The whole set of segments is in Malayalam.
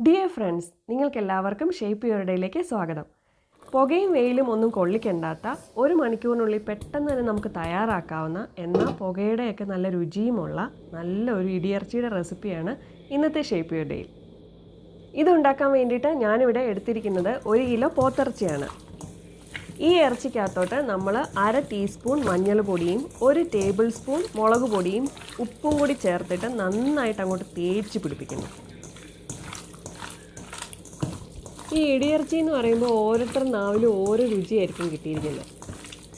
ഡിയർ ഫ്രണ്ട്സ്, നിങ്ങൾക്കെല്ലാവർക്കും ഷേപ്പ് യുവർ ഡേയിലേക്ക് സ്വാഗതം. പുകയും വെയിലും ഒന്നും കൊള്ളിക്കേണ്ടാത്ത 1 മണിക്കൂറിനുള്ളിൽ പെട്ടെന്ന് തന്നെ നമുക്ക് തയ്യാറാക്കാവുന്ന എന്നാൽ പുകയുടെയൊക്കെ നല്ല രുചിയുമുള്ള നല്ലൊരു ഇടിയിറച്ചിയുടെ റെസിപ്പിയാണ് ഇന്നത്തെ ഷേപ്പ് യുവർ ഡേയിൽ. ഇതുണ്ടാക്കാൻ വേണ്ടിയിട്ട് ഞാനിവിടെ എടുത്തിരിക്കുന്നത് 1 കിലോ പോത്തിറച്ചിയാണ്. ഈ ഇറച്ചിക്കകത്തോട്ട് നമ്മൾ 1/2 ടീസ്പൂൺ മഞ്ഞൾ പൊടിയും 1 ടേബിൾ സ്പൂൺ മുളക് പൊടിയും ഉപ്പും കൂടി ചേർത്തിട്ട് നന്നായിട്ട് അങ്ങോട്ട് തേച്ച് പിടിപ്പിക്കുന്നു. ഈ ഇടിയിറച്ചി എന്ന് പറയുമ്പോൾ ഓരോരുത്തർ നാവിലും ഓരോ രുചിയായിരിക്കും കിട്ടിയിരിക്കുന്നത്.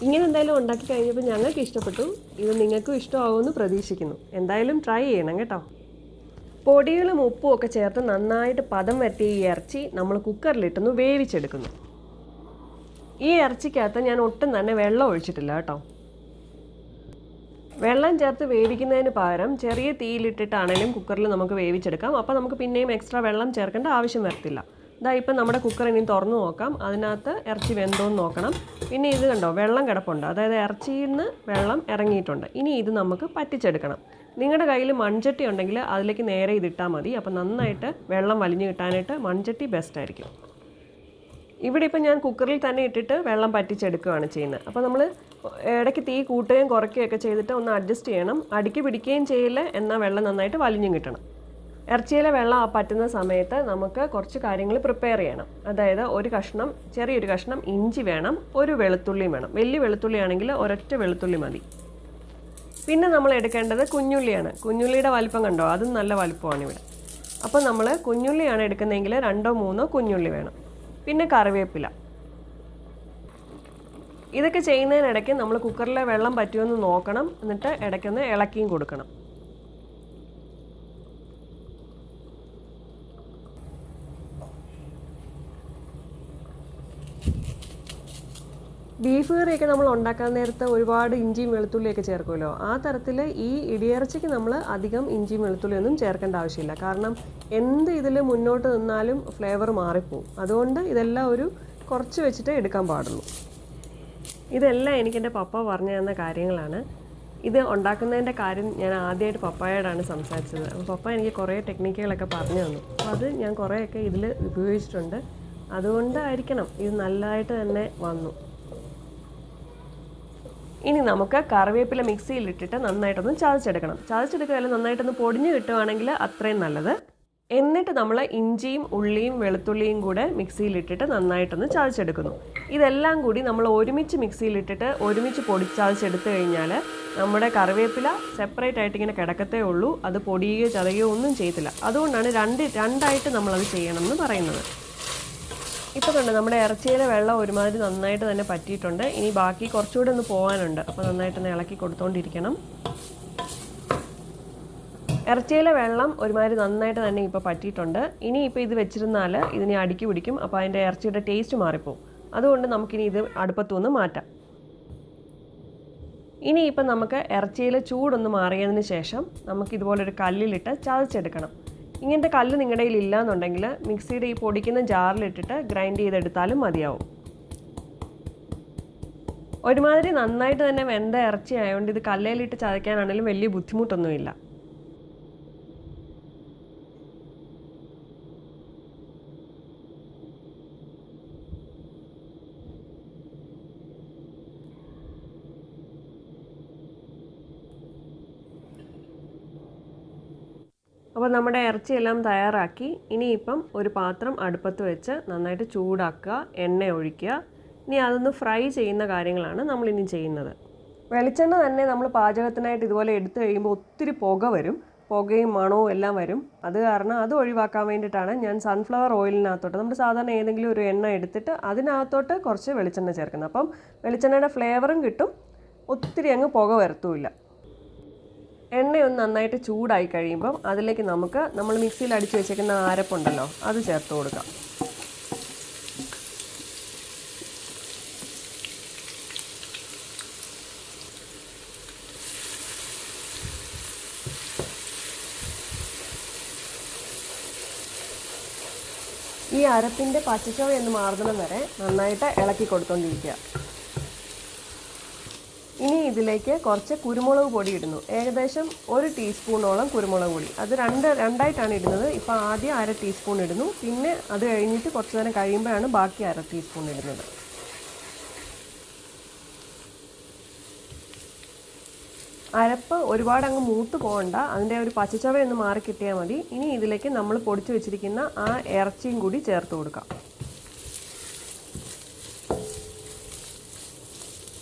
ഇങ്ങനെ എന്തായാലും ഉണ്ടാക്കി കഴിഞ്ഞപ്പോൾ ഞങ്ങൾക്ക് ഇഷ്ടപ്പെട്ടു. ഇത് നിങ്ങൾക്കും ഇഷ്ടമാവുമെന്ന് പ്രതീക്ഷിക്കുന്നു. എന്തായാലും ട്രൈ ചെയ്യണം കേട്ടോ. പൊടികളും ഉപ്പും ഒക്കെ ചേർത്ത് നന്നായിട്ട് പദം വരുത്തിയ ഈ ഇറച്ചി നമ്മൾ കുക്കറിലിട്ടൊന്ന് വേവിച്ചെടുക്കുന്നു. ഈ ഇറച്ചിക്കകത്ത് ഞാൻ ഒട്ടും തന്നെ വെള്ളം ഒഴിച്ചിട്ടില്ല കേട്ടോ. വെള്ളം ചേർത്ത് വേവിക്കുന്നതിന് പകരം ചെറിയ തീയിലിട്ടിട്ടാണെങ്കിലും കുക്കറിൽ നമുക്ക് വേവിച്ചെടുക്കാം. അപ്പോൾ നമുക്ക് പിന്നെയും എക്സ്ട്രാ വെള്ളം ചേർക്കേണ്ട ആവശ്യം വരത്തില്ല. ഇതാ ഇപ്പം നമ്മുടെ കുക്കർ ഇനി തുറന്നു നോക്കാം. അതിനകത്ത് ഇറച്ചി വെന്തോന്ന് നോക്കണം. പിന്നെ ഇത് കണ്ടോ, വെള്ളം കിടപ്പുണ്ട്, അതായത് ഇറച്ചിയിൽ നിന്ന് വെള്ളം ഇറങ്ങിയിട്ടുണ്ട്. ഇനി ഇത് നമുക്ക് പറ്റിച്ചെടുക്കണം. നിങ്ങളുടെ കയ്യിൽ മൺചട്ടി ഉണ്ടെങ്കിൽ അതിലേക്ക് നേരെ ഇതിട്ടാൽ മതി. അപ്പോൾ നന്നായിട്ട് വെള്ളം വലിഞ്ഞു കിട്ടാനായിട്ട് മൺചട്ടി ബെസ്റ്റായിരിക്കും. ഇവിടെ ഇപ്പം ഞാൻ കുക്കറിൽ തന്നെ ഇട്ടിട്ട് വെള്ളം പറ്റിച്ചെടുക്കുകയാണ് ചെയ്യുന്നത്. അപ്പോൾ നമ്മൾ ഇടയ്ക്ക് തീ കൂട്ടുകയും കുറയ്ക്കുകയൊക്കെ ചെയ്തിട്ട് ഒന്ന് അഡ്ജസ്റ്റ് ചെയ്യണം. അടിക്ക് പിടിക്കുകയും ചെയ്യില്ല, എന്നാൽ വെള്ളം നന്നായിട്ട് വലിഞ്ഞും കിട്ടണം. ഇറച്ചിയിലെ വെള്ളം പറ്റുന്ന സമയത്ത് നമുക്ക് കുറച്ച് കാര്യങ്ങൾ പ്രിപ്പയർ ചെയ്യണം. അതായത് ചെറിയൊരു കഷ്ണം ഇഞ്ചി വേണം, ഒരു വെളുത്തുള്ളിയും വേണം. വലിയ വെളുത്തുള്ളി ആണെങ്കിൽ ഒരൊറ്റ വെളുത്തുള്ളി മതി. പിന്നെ നമ്മൾ എടുക്കേണ്ടത് കുഞ്ഞുള്ളിയാണ്. കുഞ്ഞുള്ളിയുടെ വലിപ്പം കണ്ടോ, അതും നല്ല വലിപ്പമാണ് ഇവിടെ. അപ്പോൾ നമ്മൾ കുഞ്ഞുള്ളിയാണ് എടുക്കുന്നതെങ്കിൽ 2-3 കുഞ്ഞുള്ളി വേണം. പിന്നെ കറിവേപ്പില. ഇതൊക്കെ ചെയ്യുന്നതിനിടയ്ക്ക് നമ്മൾ കുക്കറിലെ വെള്ളം പറ്റുമെന്ന് നോക്കണം. എന്നിട്ട് ഇടയ്ക്കൊന്ന് ഇളക്കിയും കൊടുക്കണം. ബീഫ് കറിയൊക്കെ നമ്മൾ ഉണ്ടാക്കാൻ നേരത്തെ ഒരുപാട് ഇഞ്ചിയും വെളുത്തുള്ളിയൊക്കെ ചേർക്കുമല്ലോ. ആ തരത്തിൽ ഈ ഇടിയിറച്ചിക്ക് നമ്മൾ അധികം ഇഞ്ചിയും വെളുത്തുള്ളിയൊന്നും ചേർക്കേണ്ട ആവശ്യമില്ല. കാരണം എന്ത് ഇതിൽ മുന്നോട്ട് നിന്നാലും ഫ്ലേവർ മാറിപ്പോവും. അതുകൊണ്ട് ഇതെല്ലാം കുറച്ച് വെച്ചിട്ട് എടുക്കാൻ പാടുള്ളൂ. ഇതെല്ലാം എനിക്കെൻ്റെ പപ്പ പറഞ്ഞു തന്ന കാര്യങ്ങളാണ്. ഇത് ഉണ്ടാക്കുന്നതിൻ്റെ കാര്യം ഞാൻ ആദ്യമായിട്ട് പപ്പായോടാണ് സംസാരിച്ചത്. അപ്പോൾ പപ്പ എനിക്ക് കുറേ ടെക്നിക്കുകളൊക്കെ പറഞ്ഞു തന്നു. അപ്പോൾ അത് ഞാൻ കുറേയൊക്കെ ഇതിൽ ഉപയോഗിച്ചിട്ടുണ്ട്. അതുകൊണ്ടായിരിക്കണം ഇത് നല്ലതായിട്ട് തന്നെ വന്നു. ഇനി നമുക്ക് കറിവേപ്പില മിക്സിയിലിട്ടിട്ട് നന്നായിട്ടൊന്ന് ചതച്ചെടുക്കണം. ചതച്ചെടുക്കുകയല്ല, നന്നായിട്ടൊന്ന് പൊടിഞ്ഞ് കിട്ടുവാണെങ്കിൽ അത്രയും നല്ലത്. എന്നിട്ട് നമ്മൾ ഇഞ്ചിയും ഉള്ളിയും വെളുത്തുള്ളിയും കൂടെ മിക്സിയിലിട്ടിട്ട് നന്നായിട്ടൊന്ന് ചതച്ചെടുക്കുന്നു. ഇതെല്ലാം കൂടി നമ്മൾ ഒരുമിച്ച് മിക്സിയിലിട്ടിട്ട് ഒരുമിച്ച് ചതച്ചെടുത്ത് കഴിഞ്ഞാൽ നമ്മുടെ കറിവേപ്പില സെപ്പറേറ്റ് ആയിട്ട് ഇങ്ങനെ കിടക്കത്തേ ഉള്ളൂ. അത് പൊടിയുകയോ ചതയുകയോ ഒന്നും ചെയ്യത്തില്ല. അതുകൊണ്ടാണ് രണ്ടായിട്ട് നമ്മളത് ചെയ്യണമെന്ന് പറയുന്നത്. ഇപ്പോൾ കണ്ട് നമ്മുടെ ഇറച്ചിയിലെ വെള്ളം ഒരുമാതിരി നന്നായിട്ട് തന്നെ പറ്റിയിട്ടുണ്ട്. ഇനി ബാക്കി കുറച്ചുകൂടെ ഒന്ന് പോകാനുണ്ട്. അപ്പോൾ നന്നായിട്ടൊന്ന് ഇളക്കി കൊടുത്തുകൊണ്ടിരിക്കണം. ഇറച്ചിയിലെ വെള്ളം ഒരുമാതിരി നന്നായിട്ട് തന്നെ ഇപ്പോൾ പറ്റിയിട്ടുണ്ട്. ഇനി ഇപ്പോൾ ഇത് വെച്ചിരുന്നാൽ ഇതിനെ അടുക്കി പിടിക്കും. അപ്പോൾ അതിൻ്റെ ഇറച്ചിയുടെ ടേസ്റ്റ് മാറിപ്പോവും. അതുകൊണ്ട് നമുക്കിനി ഇത് അടുപ്പത്തുനിന്ന് മാറ്റാം. ഇനിയിപ്പം നമുക്ക് ഇറച്ചിയിലെ ചൂടൊന്ന് മാറിയതിന് ശേഷം നമുക്കിതുപോലൊരു കല്ലിലിട്ട് ചതച്ചെടുക്കണം. ഇങ്ങനത്തെ കല്ല് നിങ്ങളുടെ കയ്യിൽ ഇല്ലയെന്നുണ്ടെങ്കിൽ മിക്സിയുടെ ഈ പൊടിക്കുന്ന ജാറിലിട്ടിട്ട് ഗ്രൈൻഡ് ചെയ്തെടുത്താലും മതിയാവും. ഒരുമാതിരി നന്നായിട്ട് തന്നെ വെന്ത ഇറച്ചി ആയതുകൊണ്ട് ഇത് കല്ലിലിട്ട് ചതയ്ക്കാനാണെങ്കിലും വലിയ ബുദ്ധിമുട്ടൊന്നുമില്ല. അപ്പോൾ നമ്മുടെ ഇറച്ചിയെല്ലാം തയ്യാറാക്കി. ഇനിയിപ്പം ഒരു പാത്രം അടുപ്പത്ത് വെച്ച് നന്നായിട്ട് ചൂടാക്കുക, എണ്ണ ഒഴിക്കുക. ഇനി അതൊന്ന് ഫ്രൈ ചെയ്യുന്ന കാര്യങ്ങളാണ് നമ്മളിനി ചെയ്യുന്നത്. വെളിച്ചെണ്ണ തന്നെ നമ്മൾ പാചകത്തിനായിട്ട് ഇതുപോലെ എടുത്തു കഴിയുമ്പോൾ ഒത്തിരി പുക വരും, പുകയും മണവും എല്ലാം വരും. അത് കാരണം അത് ഒഴിവാക്കാൻ വേണ്ടിയിട്ടാണ് ഞാൻ സൺഫ്ലവർ ഓയിലിനകത്തോട്ട്, നമ്മൾ സാധാരണ ഏതെങ്കിലും ഒരു എണ്ണ എടുത്തിട്ട് അതിനകത്തോട്ട് കുറച്ച് വെളിച്ചെണ്ണ ചേർക്കുന്നത്. അപ്പം വെളിച്ചെണ്ണയുടെ ഫ്ലേവറും കിട്ടും, ഒത്തിരി അങ്ങ് പുക വരത്തുമില്ല. എണ്ണയൊന്ന് നന്നായിട്ട് ചൂടായി കഴിയുമ്പം അതിലേക്ക് നമ്മൾ മിക്സിയിൽ അടിച്ച് വെച്ചേക്കുന്ന അരപ്പുണ്ടല്ലോ, അത് ചേർത്ത് കൊടുക്കാം. ഈ അരപ്പിൻ്റെ പച്ചച്ചുവ എന്ന് മാറുന്നത് വരെ നന്നായിട്ട് ഇളക്കി കൊടുത്തുകൊണ്ടിരിക്കുക. ഇനി ഇതിലേക്ക് കുറച്ച് കുരുമുളക് പൊടി ഇടുന്നു. ഏകദേശം 1 ടീസ്പൂണോളം കുരുമുളക് പൊടി. അത് രണ്ടായിട്ടാണ് ഇടുന്നത്. ഇപ്പോൾ ആദ്യം 1/2 ടീസ്പൂൺ ഇടുന്നു. പിന്നെ അത് കഴിഞ്ഞിട്ട് കുറച്ച് നേരം കഴിയുമ്പോഴാണ് ബാക്കി 1/2 ടീസ്പൂൺ ഇടുന്നത്. അരപ്പ് ഒരുപാട് അങ്ങ് മൂത്ത് പോകണ്ട. അതിൻ്റെ ഒരു പച്ചച്ചവയൊന്ന് മാറി കിട്ടിയാൽ മതി. ഇനി ഇതിലേക്ക് നമ്മൾ പൊടിച്ച് വെച്ചിരിക്കുന്ന ആ ഇറച്ചിയും കൂടി ചേർത്ത് കൊടുക്കാം.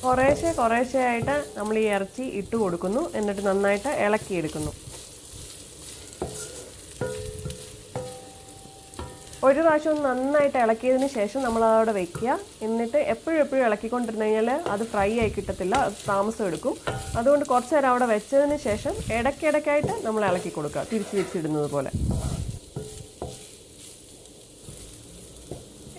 കുറേശ്ശെയായിട്ട് നമ്മൾ ഈ ഇറച്ചി ഇട്ട് കൊടുക്കുന്നു. എന്നിട്ട് നന്നായിട്ട് ഇളക്കിയെടുക്കുന്നു. ഒരു പ്രാവശ്യം ഒന്ന് നന്നായിട്ട് ഇളക്കിയതിന് ശേഷം നമ്മൾ അതവിടെ വെക്കുക. എന്നിട്ട് എപ്പോഴും ഇളക്കിക്കൊണ്ടിരുന്നു കഴിഞ്ഞാൽ അത് ഫ്രൈ ആയി കിട്ടത്തില്ല, അത് താമസം എടുക്കും. അതുകൊണ്ട് കുറച്ച് നേരം അവിടെ വെച്ചതിന് ശേഷം ഇടയ്ക്കിടയ്ക്കായിട്ട് നമ്മൾ ഇളക്കി കൊടുക്കുക, തിരിച്ചിടുന്നത് പോലെ.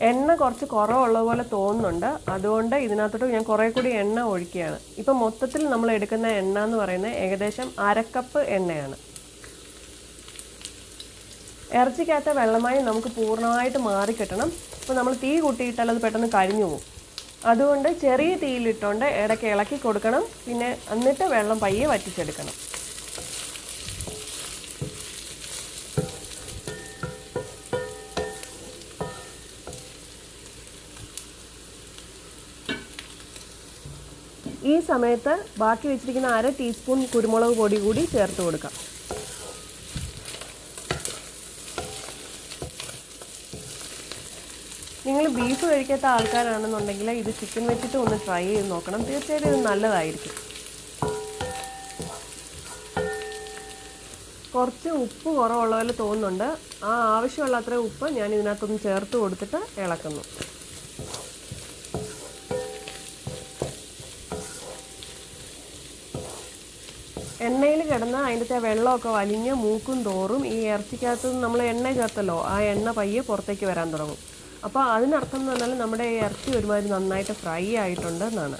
എണ്ണ കുറച്ച് കുറവുള്ളത് പോലെ തോന്നുന്നുണ്ട്. അതുകൊണ്ട് ഇതിനകത്തോട്ട് ഞാൻ കുറേ കൂടി എണ്ണ ഒഴിക്കുകയാണ്. ഇപ്പം മൊത്തത്തിൽ നമ്മൾ എടുക്കുന്ന എണ്ണ എന്ന് പറയുന്നത് ഏകദേശം 1/2 കപ്പ് എണ്ണയാണ്. ഇറച്ചിക്കകത്ത വെള്ളമായി നമുക്ക് പൂർണ്ണമായിട്ട് മാറിക്കിട്ടണം. ഇപ്പോൾ നമ്മൾ തീ കൂട്ടിയിട്ടാൽ അത് പെട്ടെന്ന് കരിഞ്ഞു പോകും. അതുകൊണ്ട് ചെറിയ തീയിലിട്ടുകൊണ്ട് ഇടയ്ക്ക് ഇളക്കി കൊടുക്കണം. പിന്നെ എന്നിട്ട് വെള്ളം പയ്യെ വറ്റിച്ചെടുക്കണം. ഈ സമയത്ത് ബാക്കി വെച്ചിരിക്കുന്ന 1/2 ടീസ്പൂൺ കുരുമുളക് പൊടി കൂടി ചേർത്ത് കൊടുക്കാം. നിങ്ങൾ ബീഫ് കഴിക്കാത്ത ആൾക്കാരാണെന്നുണ്ടെങ്കിൽ ഇത് ചിക്കൻ വെച്ചിട്ട് ഒന്ന് ട്രൈ ചെയ്ത് നോക്കണം. തീർച്ചയായിട്ടും ഇത് നല്ലതായിരിക്കും. കുറച്ച് ഉപ്പ് കുറവുള്ള പോലെ തോന്നുന്നുണ്ട്. ആ ആവശ്യമുള്ള അത്രയും ഉപ്പ് ഞാൻ ഇതിനകത്തൊന്ന് ചേർത്ത് കൊടുത്തിട്ട് ഇളക്കുന്നു. എണ്ണയിൽ കിടന്ന് അതിൻ്റെ വെള്ളമൊക്കെ വലിഞ്ഞ് മൂക്കും തോറും ഈ ഇറച്ചിക്കകത്ത് നമ്മൾ എണ്ണ ചേർത്തല്ലോ, ആ എണ്ണ പയ്യെ പുറത്തേക്ക് വരാൻ തുടങ്ങും. അപ്പോൾ അതിനർത്ഥം എന്ന് പറഞ്ഞാൽ നമ്മുടെ ഈ ഇറച്ചി ഒരുമാതിരി നന്നായിട്ട് ഫ്രൈ ആയിട്ടുണ്ട് എന്നാണ്.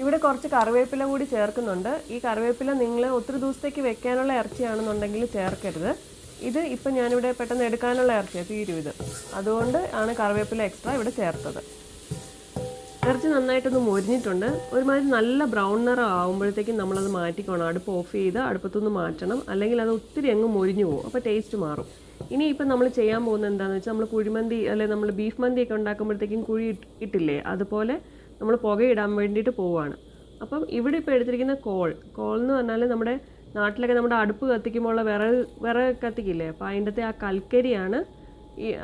ഇവിടെ കുറച്ച് കറിവേപ്പില കൂടി ചേർക്കുന്നുണ്ട്. ഈ കറിവേപ്പില നിങ്ങൾ ഒത്തിരി ദിവസത്തേക്ക് വെക്കാനുള്ള ഇറച്ചിയാണെന്നുണ്ടെങ്കിൽ ചേർക്കരുത്. ഇത് ഇപ്പം ഞാനിവിടെ പെട്ടെന്ന് എടുക്കാനുള്ള ഇറച്ചിയാണ്, തീരും ഇത്. അതുകൊണ്ട് ആണ് കറിവേപ്പില എക്സ്ട്രാ ഇവിടെ ചേർത്തത്. ഇറച്ചി നന്നായിട്ടൊന്ന് മൊരിഞ്ഞിട്ടുണ്ട്. ഒരുമാതിരി നല്ല ബ്രൗൺ നിറം ആകുമ്പോഴത്തേക്കും നമ്മളത് മാറ്റിക്കോണം. അടുപ്പ് ഓഫ് ചെയ്ത് അടുപ്പത്തൊന്ന് മാറ്റണം. അല്ലെങ്കിൽ അത് ഒത്തിരി അങ്ങ് മൊരിഞ്ഞു പോകും. അപ്പോൾ ടേസ്റ്റ് മാറും. ഇനി ഇപ്പം നമ്മൾ ചെയ്യാൻ പോകുന്നത് എന്താണെന്ന് വെച്ചാൽ, നമ്മൾ കുഴിമന്തി അല്ലെങ്കിൽ നമ്മൾ ബീഫ് മന്തിയൊക്കെ ഉണ്ടാക്കുമ്പോഴത്തേക്കും കുഴി ഇട്ടില്ലേ, അതുപോലെ നമ്മൾ പുകയിടാൻ വേണ്ടിയിട്ട് പോവുകയാണ്. അപ്പം ഇവിടെ ഇപ്പോൾ എടുത്തിരിക്കുന്ന കോൾ എന്ന് പറഞ്ഞാൽ നമ്മുടെ നാട്ടിലൊക്കെ നമ്മുടെ അടുപ്പ് കത്തിക്കുമ്പോൾ ഉള്ള വിറക് കത്തിക്കില്ലേ, അപ്പോൾ അതിൻ്റെ ആ കൽക്കരിയാണ്.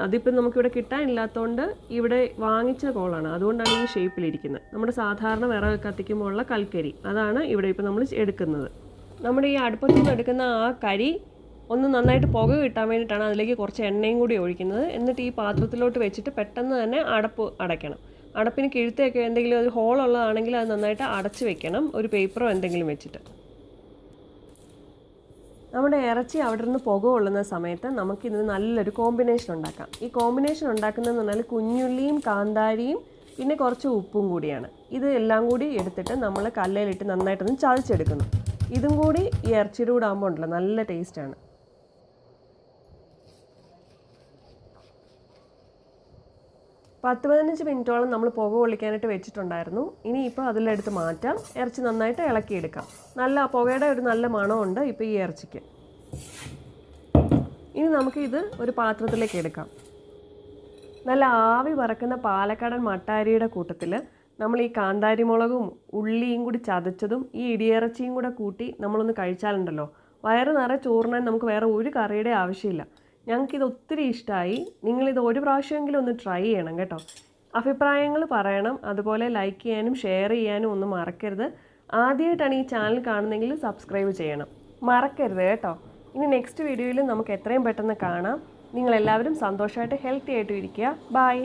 അതിപ്പം നമുക്കിവിടെ കിട്ടാനില്ലാത്തതുകൊണ്ട് ഇവിടെ വാങ്ങിച്ച കോളാണ്. അതുകൊണ്ടാണ് ഈ ഷേപ്പിലിരിക്കുന്നത്. നമ്മുടെ സാധാരണ വിറക് കത്തിക്കുമ്പോൾ ഉള്ള കൽക്കരി, അതാണ് ഇവിടെ ഇപ്പം നമ്മൾ എടുക്കുന്നത്. നമ്മുടെ ഈ അടുപ്പത്തു നിന്ന് എടുക്കുന്ന ആ കരി ഒന്ന് നന്നായിട്ട് പുക കിട്ടാൻ വേണ്ടിയിട്ടാണ് അതിലേക്ക് കുറച്ച് എണ്ണയും കൂടി ഒഴിക്കുന്നത്. എന്നിട്ട് ഈ പാത്രത്തിലോട്ട് വെച്ചിട്ട് പെട്ടെന്ന് തന്നെ അടപ്പ് അടയ്ക്കണം. അടപ്പിന് കിഴുത്തൊക്കെ എന്തെങ്കിലും ഒരു ഹോളുള്ളതാണെങ്കിൽ അത് നന്നായിട്ട് അടച്ച് വെക്കണം, ഒരു പേപ്പറോ എന്തെങ്കിലും വെച്ചിട്ട്. നമ്മുടെ ഇറച്ചി അവിടെ നിന്ന് പുക കൊള്ളുന്ന സമയത്ത് നമുക്കിതിന് നല്ലൊരു കോമ്പിനേഷൻ ഉണ്ടാക്കാം. ഈ കോമ്പിനേഷൻ ഉണ്ടാക്കുന്നതെന്ന് പറഞ്ഞാൽ കുഞ്ഞുള്ളിയും കാന്താരിയും പിന്നെ കുറച്ച് ഉപ്പും കൂടിയാണ്. ഇത് എല്ലാം കൂടി എടുത്തിട്ട് നമ്മൾ കല്ലിലിട്ട് നന്നായിട്ടൊന്ന് ചതച്ചെടുക്കുന്നു. ഇതും കൂടി ഈ ഇറച്ചിയുടെ കൂടെ ആകുമ്പോൾ ഉണ്ടല്ലോ നല്ല ടേസ്റ്റാണ്. പത്ത് 15 മിനിറ്റോളം നമ്മൾ പുക കൊള്ളിക്കാനായിട്ട് വെച്ചിട്ടുണ്ടായിരുന്നു. ഇനിയിപ്പോൾ അതിലെടുത്ത് മാറ്റാം. ഇറച്ചി നന്നായിട്ട് ഇളക്കിയെടുക്കാം. നല്ല പുകയുടെ ഒരു നല്ല മണമുണ്ട് ഇപ്പോൾ ഈ ഇറച്ചിക്ക്. ഇനി നമുക്കിത് ഒരു പാത്രത്തിലേക്ക് എടുക്കാം. നല്ല ആവി പറക്കുന്ന പാലക്കാടൻ മട്ടാരിയുടെ കൂട്ടത്തിൽ നമ്മൾ ഈ കാന്താരി മുളകും ഉള്ളിയും കൂടി ചതച്ചതും ഈ ഇടിയിറച്ചിയും കൂടെ കൂട്ടി നമ്മളൊന്ന് കഴിച്ചാലുണ്ടല്ലോ, വയറ് നിറയെ ചോറിനാൻ നമുക്ക് വേറെ ഒരു കറിയുടെ ആവശ്യമില്ല. ഞങ്ങൾക്കിത് ഒത്തിരി ഇഷ്ടമായി. നിങ്ങളിത് ഒരു പ്രാവശ്യമെങ്കിലും ഒന്ന് ട്രൈ ചെയ്യണം കേട്ടോ. അഭിപ്രായങ്ങൾ പറയണം. അതുപോലെ ലൈക്ക് ചെയ്യാനും ഷെയർ ചെയ്യാനും ഒന്നും മറക്കരുത്. ആദ്യമായിട്ടാണ് ഈ ചാനൽ കാണുന്നതെങ്കിൽ സബ്സ്ക്രൈബ് ചെയ്യണം, മറക്കരുത് കേട്ടോ. ഇനി നെക്സ്റ്റ് വീഡിയോയിൽ നമുക്ക് എത്രയും പെട്ടെന്ന് കാണാം. നിങ്ങളെല്ലാവരും സന്തോഷമായിട്ട് ഹെൽത്തി ആയിട്ട് ഇരിക്കുക. ബൈ.